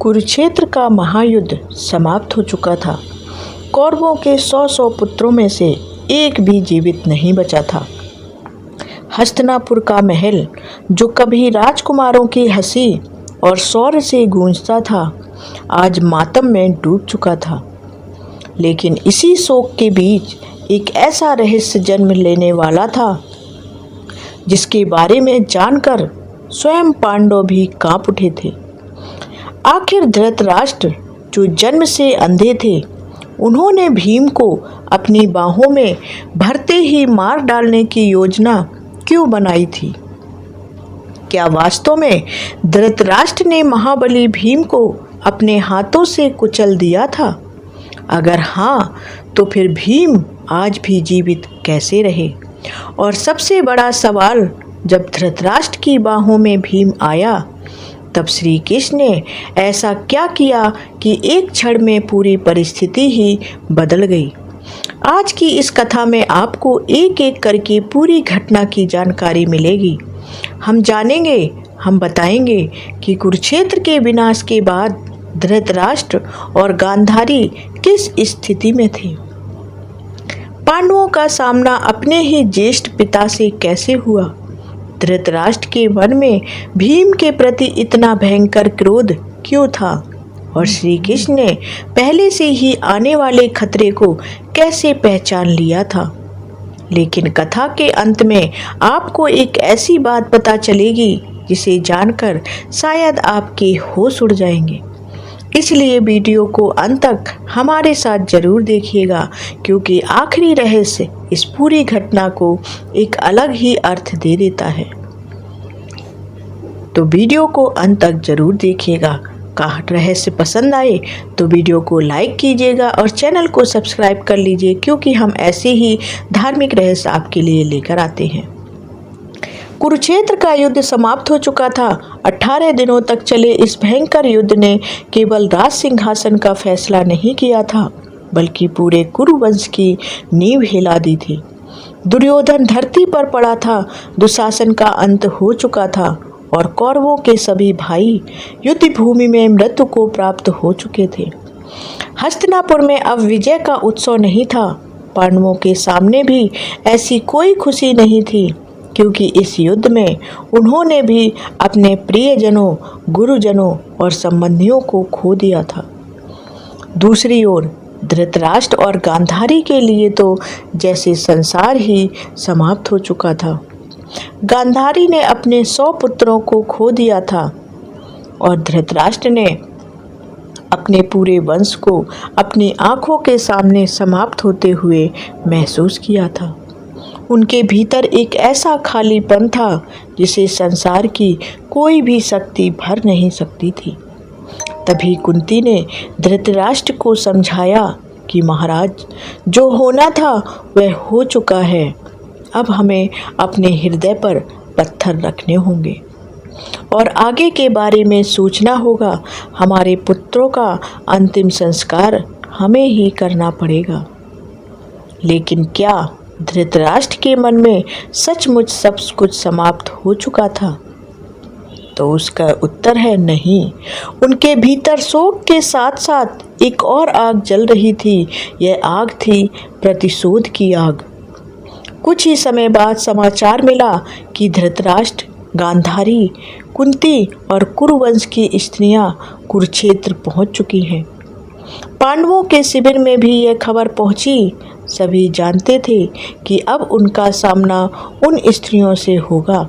कुरुक्षेत्र का महायुद्ध समाप्त हो चुका था। कौरवों के 100 पुत्रों में से एक भी जीवित नहीं बचा था। हस्तिनापुर का महल, जो कभी राजकुमारों की हंसी और शौर्य से गूंजता था, आज मातम में डूब चुका था। लेकिन इसी शोक के बीच एक ऐसा रहस्य जन्म लेने वाला था जिसके बारे में जानकर स्वयं पांडव भी कांप उठे थे। आखिर धृतराष्ट्र, जो जन्म से अंधे थे, उन्होंने भीम को अपनी बाहों में भरते ही मार डालने की योजना क्यों बनाई थी? क्या वास्तव में धृतराष्ट्र ने महाबली भीम को अपने हाथों से कुचल दिया था? अगर हाँ, तो फिर भीम आज भी जीवित कैसे रहे? और सबसे बड़ा सवाल, जब धृतराष्ट्र की बाहों में भीम आया, तब श्री कृष्ण ने ऐसा क्या किया कि एक क्षण में पूरी परिस्थिति ही बदल गई? आज की इस कथा में आपको एक एक करके पूरी घटना की जानकारी मिलेगी। हम जानेंगे, हम बताएंगे कि कुरुक्षेत्र के विनाश के बाद धृतराष्ट्र और गांधारी किस स्थिति में थे। पांडवों का सामना अपने ही ज्येष्ठ पिता से कैसे हुआ? धृतराष्ट्र के मन में भीम के प्रति इतना भयंकर क्रोध क्यों था? और श्री कृष्ण ने पहले से ही आने वाले खतरे को कैसे पहचान लिया था? लेकिन कथा के अंत में आपको एक ऐसी बात पता चलेगी जिसे जानकर शायद आपके होश उड़ जाएंगे। इसलिए वीडियो को अंत तक हमारे साथ जरूर देखिएगा, क्योंकि आखिरी रहस्य इस पूरी घटना को एक अलग ही अर्थ दे देता है। तो वीडियो को अंत तक जरूर देखिएगा। रहस्य पसंद आए तो वीडियो को लाइक कीजिएगा और चैनल को सब्सक्राइब कर लीजिए, क्योंकि हम ऐसे ही धार्मिक रहस्य आपके लिए लेकर आते हैं। कुरुक्षेत्र का युद्ध समाप्त हो चुका था। 18 दिनों तक चले इस भयंकर युद्ध ने केवल राज सिंहासन का फैसला नहीं किया था, बल्कि पूरे कुरुवंश की नींव हिला दी थी। दुर्योधन धरती पर पड़ा था, दुशासन का अंत हो चुका था और कौरवों के सभी भाई युद्ध भूमि में मृत्यु को प्राप्त हो चुके थे। हस्तिनापुर में अब विजय का उत्सव नहीं था। पांडवों के सामने भी ऐसी कोई खुशी नहीं थी, क्योंकि इस युद्ध में उन्होंने भी अपने प्रियजनों, गुरुजनों और संबंधियों को खो दिया था। दूसरी ओर धृतराष्ट्र और गांधारी के लिए तो जैसे संसार ही समाप्त हो चुका था। गांधारी ने अपने 100 पुत्रों को खो दिया था और धृतराष्ट्र ने अपने पूरे वंश को अपनी आंखों के सामने समाप्त होते हुए महसूस किया था। उनके भीतर एक ऐसा खालीपन था जिसे संसार की कोई भी शक्ति भर नहीं सकती थी। तभी कुंती ने धृतराष्ट्र को समझाया कि महाराज, जो होना था वह हो चुका है। अब हमें अपने हृदय पर पत्थर रखने होंगे और आगे के बारे में सोचना होगा। हमारे पुत्रों का अंतिम संस्कार हमें ही करना पड़ेगा। लेकिन क्या धृतराष्ट्र के मन में सचमुच सब कुछ समाप्त हो चुका था? तो उसका उत्तर है नहीं। उनके भीतर शोक के साथ साथ एक और आग जल रही थी। यह आग थी प्रतिशोध की आग। कुछ ही समय बाद समाचार मिला कि धृतराष्ट्र, गांधारी, कुंती और कुरुवंश की स्त्रियां कुरुक्षेत्र पहुंच चुकी हैं। पांडवों के शिविर में भी यह खबर पहुंची। सभी जानते थे कि अब उनका सामना उन स्त्रियों से होगा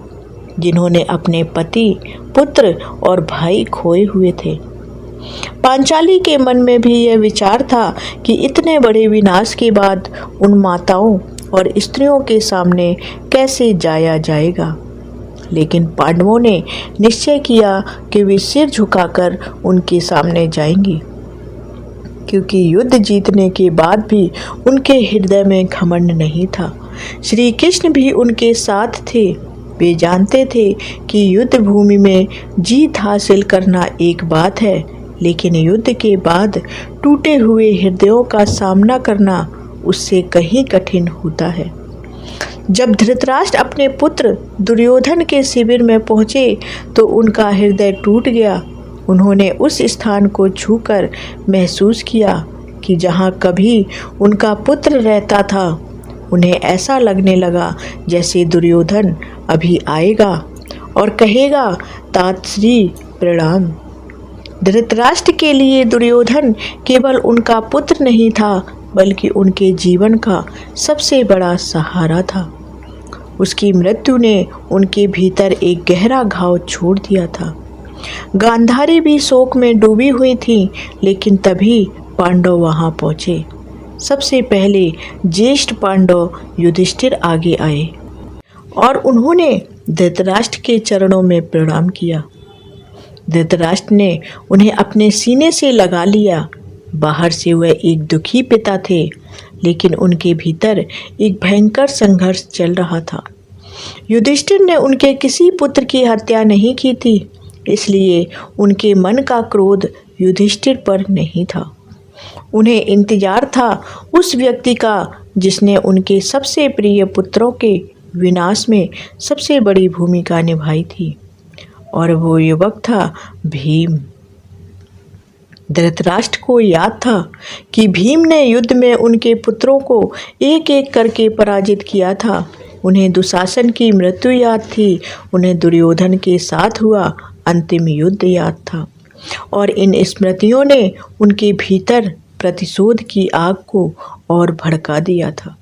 जिन्होंने अपने पति, पुत्र और भाई खोए हुए थे। पांचाली के मन में भी यह विचार था कि इतने बड़े विनाश के बाद उन माताओं और स्त्रियों के सामने कैसे जाया जाएगा। लेकिन पांडवों ने निश्चय किया कि वे सिर झुकाकर उनके सामने जाएंगी, क्योंकि युद्ध जीतने के बाद भी उनके हृदय में घमंड नहीं था। श्री कृष्ण भी उनके साथ थे। वे जानते थे कि युद्ध भूमि में जीत हासिल करना एक बात है, लेकिन युद्ध के बाद टूटे हुए हृदयों का सामना करना उससे कहीं कठिन होता है। जब धृतराष्ट्र अपने पुत्र दुर्योधन के शिविर में पहुंचे तो उनका हृदय टूट गया। उन्होंने उस स्थान को छूकर महसूस किया कि जहाँ कभी उनका पुत्र रहता था। उन्हें ऐसा लगने लगा जैसे दुर्योधन अभी आएगा और कहेगा, तातश्री प्रणाम। धृतराष्ट्र के लिए दुर्योधन केवल उनका पुत्र नहीं था, बल्कि उनके जीवन का सबसे बड़ा सहारा था। उसकी मृत्यु ने उनके भीतर एक गहरा घाव छोड़ दिया था। गांधारी भी शोक में डूबी हुई थी, लेकिन तभी पांडव वहां पहुंचे। सबसे पहले ज्येष्ठ पांडव युधिष्ठिर आगे आए और उन्होंने धृतराष्ट्र के चरणों में प्रणाम किया। धृतराष्ट्र ने उन्हें अपने सीने से लगा लिया। बाहर से वह एक दुखी पिता थे, लेकिन उनके भीतर एक भयंकर संघर्ष चल रहा था। युधिष्ठिर ने उनके किसी पुत्र की हत्या नहीं की थी, इसलिए उनके मन का क्रोध युधिष्ठिर पर नहीं था। उन्हें इंतजार था उस व्यक्ति का जिसने उनके सबसे प्रिय पुत्रों के विनाश में सबसे बड़ी भूमिका निभाई थी, और वो युवक था भीम। धृतराष्ट्र को याद था कि भीम ने युद्ध में उनके पुत्रों को एक एक करके पराजित किया था। उन्हें दुशासन की मृत्यु याद थी, उन्हें दुर्योधन के साथ हुआ अंतिम युद्ध याद था, और इन स्मृतियों ने उनके भीतर प्रतिशोध की आग को और भड़का दिया था।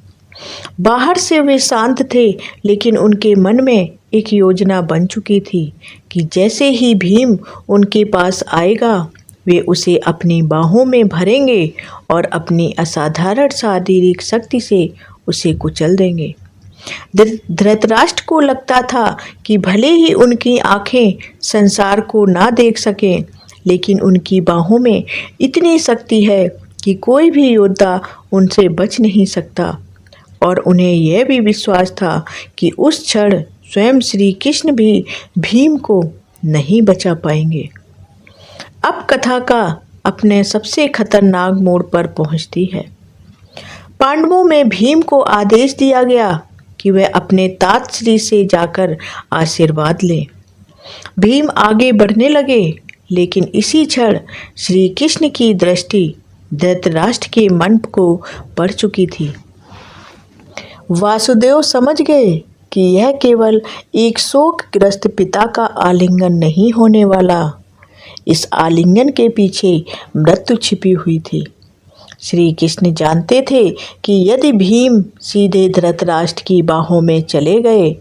बाहर से वे शांत थे, लेकिन उनके मन में एक योजना बन चुकी थी कि जैसे ही भीम उनके पास आएगा, वे उसे अपनी बाहों में भरेंगे और अपनी असाधारण शारीरिक शक्ति से उसे कुचल देंगे। धृतराष्ट्र को लगता था कि भले ही उनकी आंखें संसार को ना देख सकें, लेकिन उनकी बाहों में इतनी शक्ति है कि कोई भी योद्धा उनसे बच नहीं सकता। और उन्हें यह भी विश्वास था कि उस क्षण स्वयं श्री कृष्ण भी भीम को नहीं बचा पाएंगे। अब कथा का अपने सबसे खतरनाक मोड़ पर पहुंचती है। पांडवों में भीम को आदेश दिया गया कि वह अपने तातश्री से जाकर आशीर्वाद लें। भीम आगे बढ़ने लगे, लेकिन इसी क्षण श्री कृष्ण की दृष्टि धृतराष्ट्र के मन को पड़ चुकी थी। वासुदेव समझ गए कि यह केवल एक शोकग्रस्त पिता का आलिंगन नहीं होने वाला, इस आलिंगन के पीछे मृत्यु छिपी हुई थी। श्री कृष्ण जानते थे कि यदि भीम सीधे धृतराष्ट्र की बाहों में चले गए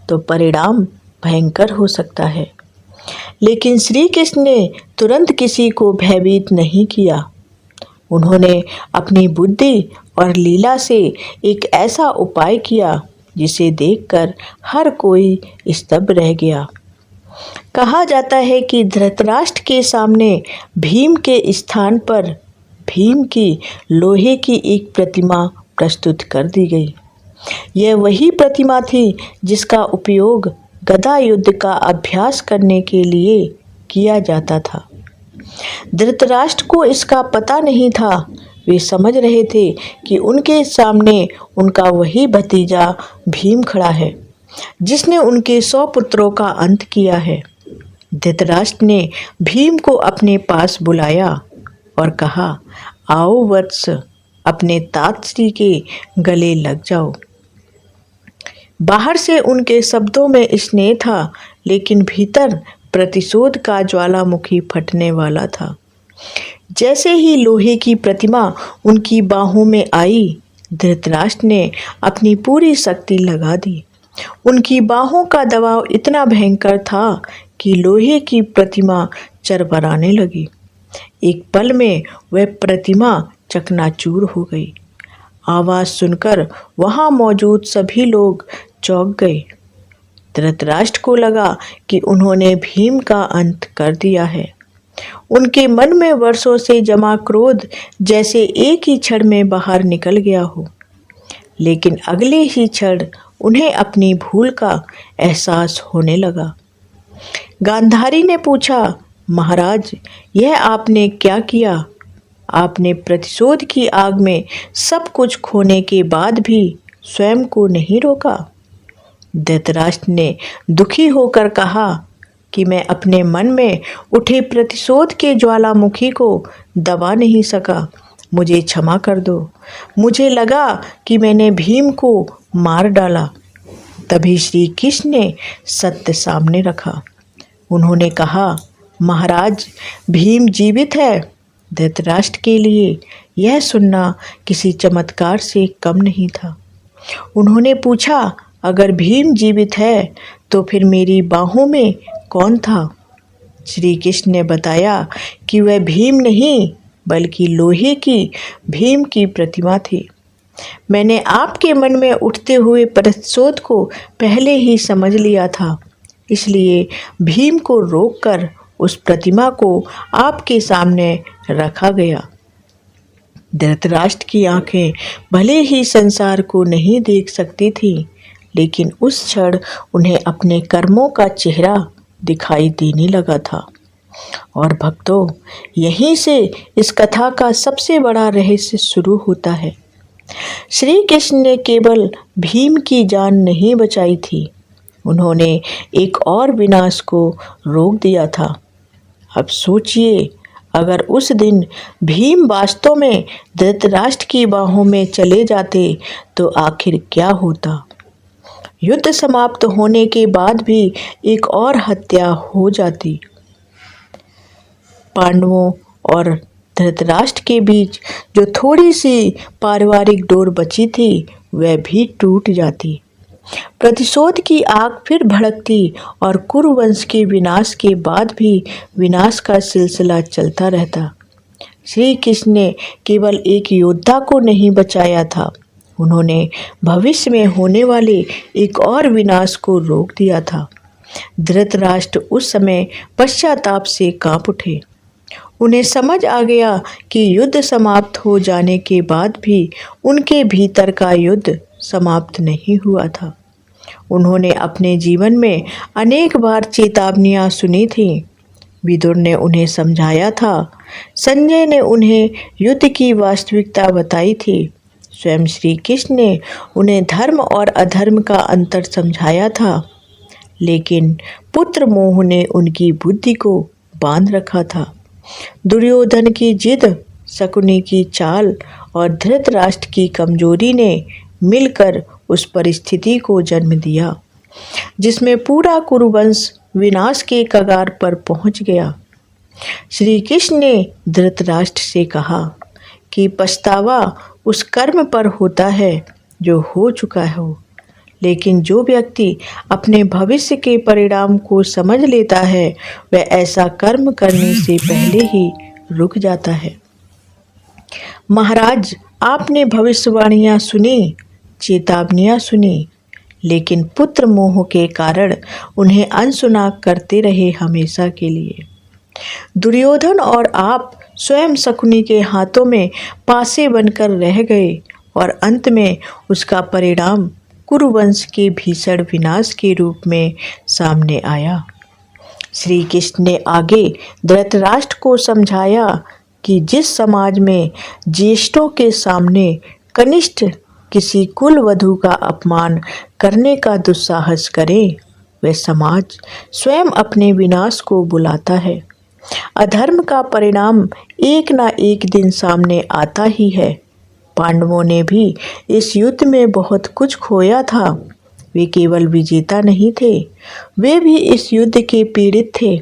तो परिणाम भयंकर हो सकता है, लेकिन श्री कृष्ण ने तुरंत किसी को भयभीत नहीं किया। उन्होंने अपनी बुद्धि और लीला से एक ऐसा उपाय किया जिसे देखकर हर कोई स्तब्ध रह गया। कहा जाता है कि धृतराष्ट्र के सामने भीम के स्थान पर भीम की लोहे की एक प्रतिमा प्रस्तुत कर दी गई। यह वही प्रतिमा थी जिसका उपयोग गदा युद्ध का अभ्यास करने के लिए किया जाता था। धृतराष्ट्र को इसका पता नहीं था। वे समझ रहे थे कि उनके सामने उनका वही भतीजा भीम खड़ा है जिसने उनके 100 पुत्रों का अंत किया है। धृतराष्ट्र ने भीम को अपने पास बुलाया और कहा, आओ वत्स, अपने तातश्री के गले लग जाओ। बाहर से उनके शब्दों में स्नेह था, लेकिन भीतर प्रतिशोध का ज्वालामुखी फटने वाला था। जैसे ही लोहे की प्रतिमा उनकी बाहों में आई, धृतराष्ट्र ने अपनी पूरी शक्ति लगा दी। उनकी बाहों का दबाव इतना भयंकर था कि लोहे की प्रतिमा चरमराने लगी। एक पल में वह प्रतिमा चकनाचूर हो गई। आवाज़ सुनकर वहां मौजूद सभी लोग चौंक गए। धृतराष्ट्र को लगा कि उन्होंने भीम का अंत कर दिया है। उनके मन में वर्षों से जमा क्रोध जैसे एक ही क्षण में बाहर निकल गया हो, लेकिन अगले ही क्षण उन्हें अपनी भूल का एहसास होने लगा। गांधारी ने पूछा, महाराज, यह आपने क्या किया? आपने प्रतिशोध की आग में सब कुछ खोने के बाद भी स्वयं को नहीं रोका? धृतराष्ट्र ने दुखी होकर कहा, कि मैं अपने मन में उठे प्रतिशोध के ज्वालामुखी को दबा नहीं सका। मुझे क्षमा कर दो। मुझे लगा कि मैंने भीम को मार डाला। तभी श्री कृष्ण ने सत्य सामने रखा। उन्होंने कहा, महाराज, भीम जीवित है। धृतराष्ट्र के लिए यह सुनना किसी चमत्कार से कम नहीं था। उन्होंने पूछा, अगर भीम जीवित है तो फिर मेरी बाहों में कौन था? श्री कृष्ण ने बताया कि वह भीम नहीं बल्कि लोहे की भीम की प्रतिमा थी। मैंने आपके मन में उठते हुए प्रतिशोध को पहले ही समझ लिया था, इसलिए भीम को रोककर उस प्रतिमा को आपके सामने रखा गया। धृतराष्ट्र की आंखें भले ही संसार को नहीं देख सकती थीं, लेकिन उस क्षण उन्हें अपने कर्मों का चेहरा दिखाई देने लगा था। और भक्तों, यहीं से इस कथा का सबसे बड़ा रहस्य शुरू होता है। श्री कृष्ण ने केवल भीम की जान नहीं बचाई थी, उन्होंने एक और विनाश को रोक दिया था। अब सोचिए, अगर उस दिन भीम वास्तव में धृतराष्ट्र की बाहों में चले जाते तो आखिर क्या होता? युद्ध समाप्त होने के बाद भी एक और हत्या हो जाती। पांडवों और धृतराष्ट्र के बीच जो थोड़ी सी पारिवारिक डोर बची थी वह भी टूट जाती। प्रतिशोध की आग फिर भड़कती और कुरुवंश के विनाश के बाद भी विनाश का सिलसिला चलता रहता। श्री कृष्ण ने केवल एक योद्धा को नहीं बचाया था, उन्होंने भविष्य में होने वाले एक और विनाश को रोक दिया था। धृतराष्ट्र उस समय पश्चाताप से कांप उठे। उन्हें समझ आ गया कि युद्ध समाप्त हो जाने के बाद भी उनके भीतर का युद्ध समाप्त नहीं हुआ था। उन्होंने अपने जीवन में अनेक बार चेतावनियां सुनी थीं। विदुर ने उन्हें समझाया था, संजय ने उन्हें युद्ध की वास्तविकता बताई थी, स्वयं श्री कृष्ण ने उन्हें धर्म और अधर्म का अंतर समझाया था, लेकिन पुत्र मोह ने उनकी बुद्धि को बांध रखा था। दुर्योधन की जिद, शकुनी की चाल और धृतराष्ट्र की कमजोरी ने मिलकर उस परिस्थिति को जन्म दिया जिसमें पूरा कुरुवंश विनाश के कगार पर पहुंच गया। श्री कृष्ण ने धृतराष्ट्र से कहा कि पछतावा उस कर्म पर होता है जो हो चुका हो, लेकिन जो व्यक्ति अपने भविष्य के परिणाम को समझ लेता है वह ऐसा कर्म करने से पहले ही रुक जाता है। महाराज, आपने भविष्यवाणियां सुनी, चेतावनियां सुनी, लेकिन पुत्र मोह के कारण उन्हें अनसुना करते रहे हमेशा के लिए। दुर्योधन और आप स्वयं शकुनी के हाथों में पासे बनकर रह गए और अंत में उसका परिणाम कुरुवंश के भीषण विनाश के रूप में सामने आया। श्री कृष्ण ने आगे धृतराष्ट्र को समझाया कि जिस समाज में ज्येष्ठों के सामने कनिष्ठ किसी कुल वधू का अपमान करने का दुस्साहस करे, वह समाज स्वयं अपने विनाश को बुलाता है। अधर्म का परिणाम एक ना एक दिन सामने आता ही है। पांडवों ने भी इस युद्ध में बहुत कुछ खोया था। वे केवल विजेता नहीं थे, वे भी इस युद्ध के पीड़ित थे।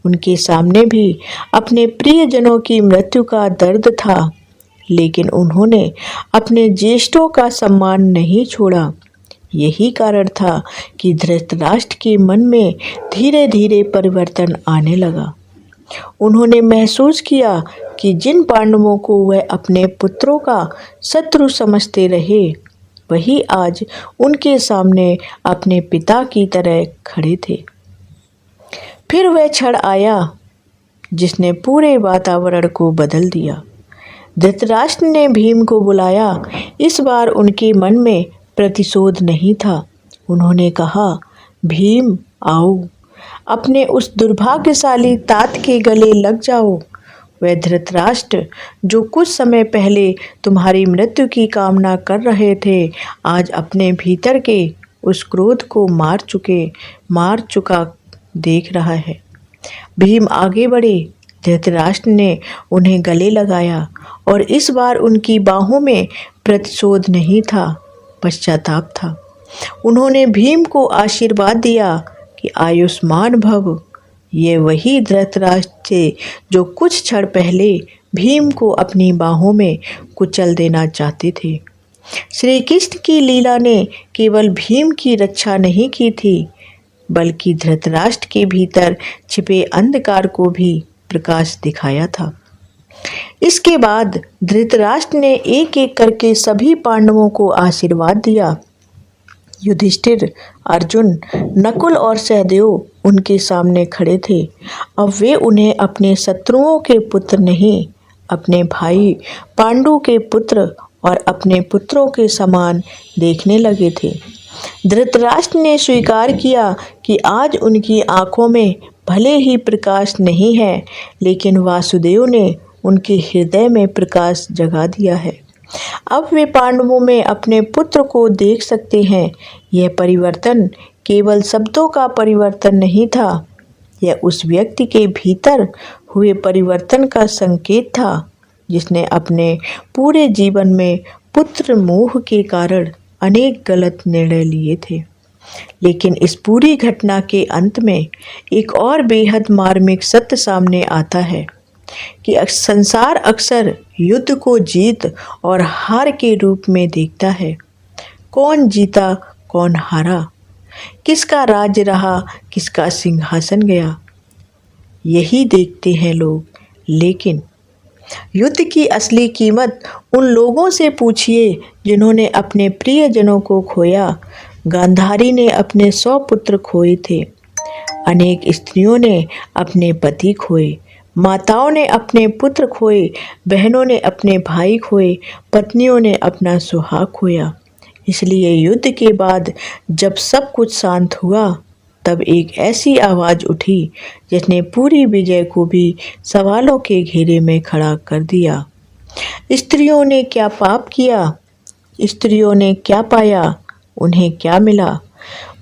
उनके सामने भी अपने प्रियजनों की मृत्यु का दर्द था, लेकिन उन्होंने अपने ज्येष्ठों का सम्मान नहीं छोड़ा। यही कारण था कि धृतराष्ट्र के मन में धीरे धीरे परिवर्तन आने लगा। उन्होंने महसूस किया कि जिन पांडवों को वह अपने पुत्रों का शत्रु समझते रहे, वही आज उनके सामने अपने पिता की तरह खड़े थे। फिर वह क्षण आया जिसने पूरे वातावरण को बदल दिया। धृतराष्ट्र ने भीम को बुलाया। इस बार उनके मन में प्रतिशोध नहीं था। उन्होंने कहा, भीम आओ, अपने उस दुर्भाग्यशाली तात के गले लग जाओ। वह धृतराष्ट्र जो कुछ समय पहले तुम्हारी मृत्यु की कामना कर रहे थे, आज अपने भीतर के उस क्रोध को मार चुका देख रहा है। भीम आगे बढ़े। धृतराष्ट्र ने उन्हें गले लगाया और इस बार उनकी बाहों में प्रतिशोध नहीं था, पश्चाताप था। उन्होंने भीम को आशीर्वाद दिया कि आयुष्मान भव। ये वही धृतराष्ट्र थे जो कुछ क्षण पहले भीम को अपनी बाहों में कुचल देना चाहते थे। श्री कृष्ण की लीला ने केवल भीम की रक्षा नहीं की थी, बल्कि धृतराष्ट्र के भीतर छिपे अंधकार को भी प्रकाश दिखाया था। इसके बाद धृतराष्ट्र ने एक एक करके सभी पांडवों को आशीर्वाद दिया। युधिष्ठिर, अर्जुन, नकुल और सहदेव उनके सामने खड़े थे। अब वे उन्हें अपने शत्रुओं के पुत्र नहीं, अपने भाई पांडु के पुत्र और अपने पुत्रों के समान देखने लगे थे। धृतराष्ट्र ने स्वीकार किया कि आज उनकी आंखों में भले ही प्रकाश नहीं है, लेकिन वासुदेव ने उनके हृदय में प्रकाश जगा दिया है। अब वे पांडवों में अपने पुत्र को देख सकते हैं। यह परिवर्तन केवल शब्दों का परिवर्तन नहीं था, यह उस व्यक्ति के भीतर हुए परिवर्तन का संकेत था जिसने अपने पूरे जीवन में पुत्र मोह के कारण अनेक गलत निर्णय लिए थे। लेकिन इस पूरी घटना के अंत में एक और बेहद मार्मिक सत्य सामने आता है कि संसार अक्सर युद्ध को जीत और हार के रूप में देखता है। कौन जीता, कौन हारा, किसका राज्य रहा, किसका सिंहासन गया, यही देखते हैं लोग। लेकिन युद्ध की असली कीमत उन लोगों से पूछिए जिन्होंने अपने प्रियजनों को खोया। गांधारी ने अपने 100 पुत्र खोए थे, अनेक स्त्रियों ने अपने पति खोए, माताओं ने अपने पुत्र खोए, बहनों ने अपने भाई खोए, पत्नियों ने अपना सुहाग खोया। इसलिए युद्ध के बाद जब सब कुछ शांत हुआ, तब एक ऐसी आवाज़ उठी जिसने पूरी विजय को भी सवालों के घेरे में खड़ा कर दिया। स्त्रियों ने क्या पाप किया? स्त्रियों ने क्या पाया? उन्हें क्या मिला?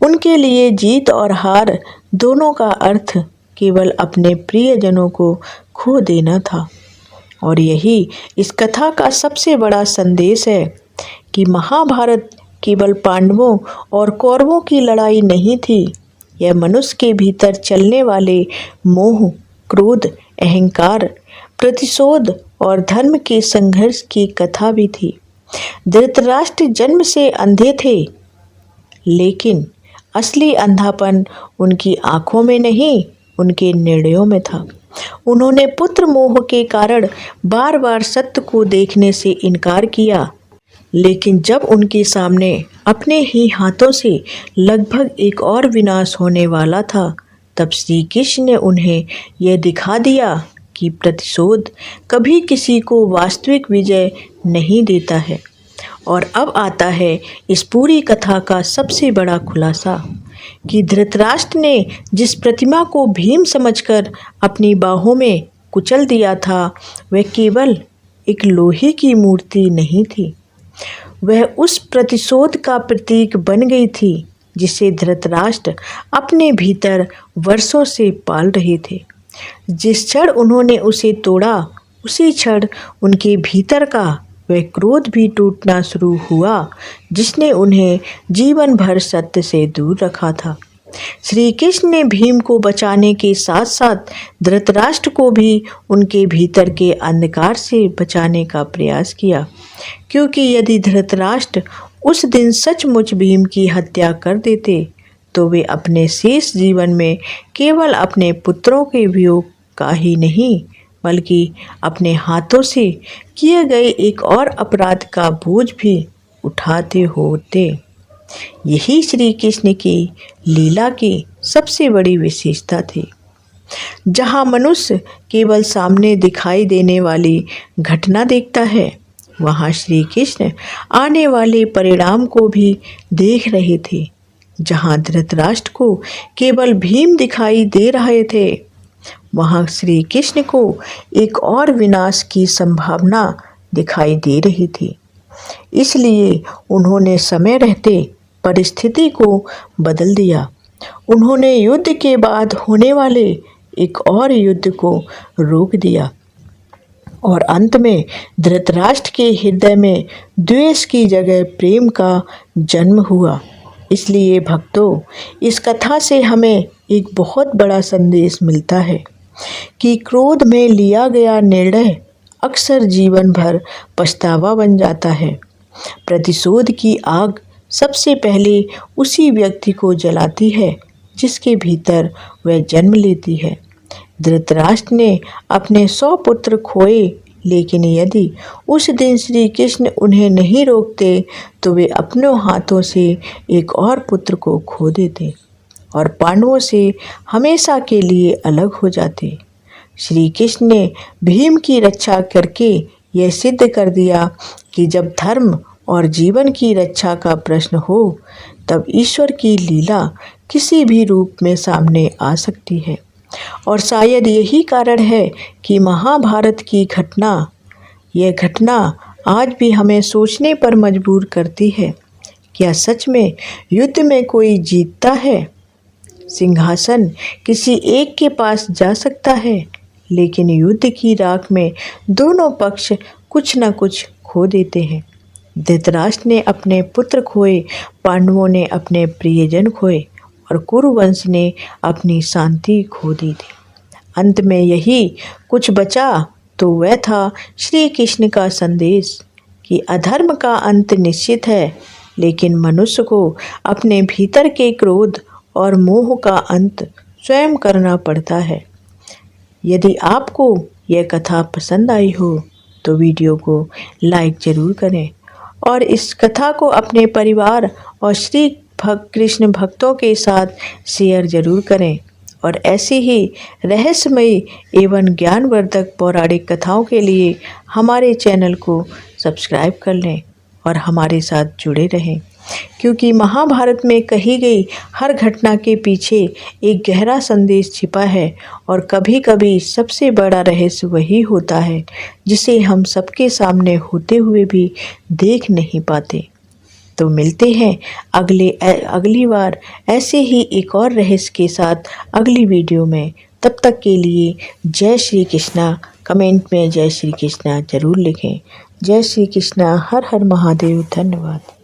उनके लिए जीत और हार दोनों का अर्थ केवल अपने प्रियजनों को खो देना था। और यही इस कथा का सबसे बड़ा संदेश है कि महाभारत केवल पांडवों और कौरवों की लड़ाई नहीं थी, यह मनुष्य के भीतर चलने वाले मोह, क्रोध, अहंकार, प्रतिशोध और धर्म के संघर्ष की कथा भी थी। धृतराष्ट्र जन्म से अंधे थे, लेकिन असली अंधापन उनकी आंखों में नहीं, उनके निर्णयों में था। उन्होंने पुत्र मोह के कारण बार बार सत्य को देखने से इनकार किया, लेकिन जब उनके सामने अपने ही हाथों से लगभग एक और विनाश होने वाला था, तब श्री कृष्ण ने उन्हें यह दिखा दिया कि प्रतिशोध कभी किसी को वास्तविक विजय नहीं देता है। और अब आता है इस पूरी कथा का सबसे बड़ा खुलासा कि धृतराष्ट्र ने जिस प्रतिमा को भीम समझकर अपनी बाहों में कुचल दिया था, वह केवल एक लोहे की मूर्ति नहीं थी, वह उस प्रतिशोध का प्रतीक बन गई थी जिसे धृतराष्ट्र अपने भीतर वर्षों से पाल रहे थे। जिस क्षण उन्होंने उसे तोड़ा, उसी क्षण उनके भीतर का वह क्रोध भी टूटना शुरू हुआ जिसने उन्हें जीवन भर सत्य से दूर रखा था। श्री कृष्ण ने भीम को बचाने के साथ साथ धृतराष्ट्र को भी उनके भीतर के अंधकार से बचाने का प्रयास किया, क्योंकि यदि धृतराष्ट्र उस दिन सचमुच भीम की हत्या कर देते, तो वे अपने शेष जीवन में केवल अपने पुत्रों के वियोग का ही नहीं, बल्कि अपने हाथों से किए गए एक और अपराध का बोझ भी उठाते होते। यही श्री कृष्ण की लीला की सबसे बड़ी विशेषता थी। जहाँ मनुष्य केवल सामने दिखाई देने वाली घटना देखता है, वहाँ श्री कृष्ण आने वाले परिणाम को भी देख रहे थे। जहाँ धृतराष्ट्र को केवल भीम दिखाई दे रहे थे, वहाँ श्री कृष्ण को एक और विनाश की संभावना दिखाई दे रही थी। इसलिए उन्होंने समय रहते परिस्थिति को बदल दिया उन्होंने युद्ध के बाद होने वाले एक और युद्ध को रोक दिया और अंत में धृतराष्ट्र के हृदय में द्वेष की जगह प्रेम का जन्म हुआ। इसलिए भक्तों, इस कथा से हमें एक बहुत बड़ा संदेश मिलता है कि क्रोध में लिया गया निर्णय अक्सर जीवन भर पछतावा बन जाता है। प्रतिशोध की आग सबसे पहले उसी व्यक्ति को जलाती है जिसके भीतर वह जन्म लेती है। धृतराष्ट्र ने अपने 100 पुत्र खोए, लेकिन यदि उस दिन श्री कृष्ण उन्हें नहीं रोकते तो वे अपने हाथों से एक और पुत्र को खो देते और पांडवों से हमेशा के लिए अलग हो जाते। श्री कृष्ण ने भीम की रक्षा करके यह सिद्ध कर दिया कि जब धर्म और जीवन की रक्षा का प्रश्न हो तब ईश्वर की लीला किसी भी रूप में सामने आ सकती है। और शायद यही कारण है कि महाभारत की यह घटना आज भी हमें सोचने पर मजबूर करती है। क्या सच में युद्ध में कोई जीतता है? सिंहासन किसी एक के पास जा सकता है, लेकिन युद्ध की राख में दोनों पक्ष कुछ न कुछ खो देते हैं। धृतराष्ट्र ने अपने पुत्र खोए, पांडवों ने अपने प्रियजन खोए और कुरुवंश ने अपनी शांति खो दी थी। अंत में यही कुछ बचा तो वह था श्री कृष्ण का संदेश कि अधर्म का अंत निश्चित है, लेकिन मनुष्य को अपने भीतर के क्रोध और मोह का अंत स्वयं करना पड़ता है। यदि आपको यह कथा पसंद आई हो तो वीडियो को लाइक ज़रूर करें और इस कथा को अपने परिवार और श्री कृष्ण भक्तों के साथ शेयर ज़रूर करें और ऐसी ही रहस्यमयी एवं ज्ञानवर्धक पौराणिक कथाओं के लिए हमारे चैनल को सब्सक्राइब कर लें और हमारे साथ जुड़े रहें, क्योंकि महाभारत में कही गई हर घटना के पीछे एक गहरा संदेश छिपा है और कभी कभी सबसे बड़ा रहस्य वही होता है जिसे हम सबके सामने होते हुए भी देख नहीं पाते। तो मिलते हैं अगली बार ऐसे ही एक और रहस्य के साथ अगली वीडियो में। तब तक के लिए जय श्री कृष्णा। कमेंट में जय श्री कृष्णा ज़रूर लिखें। जय श्री कृष्णा। हर हर महादेव। धन्यवाद।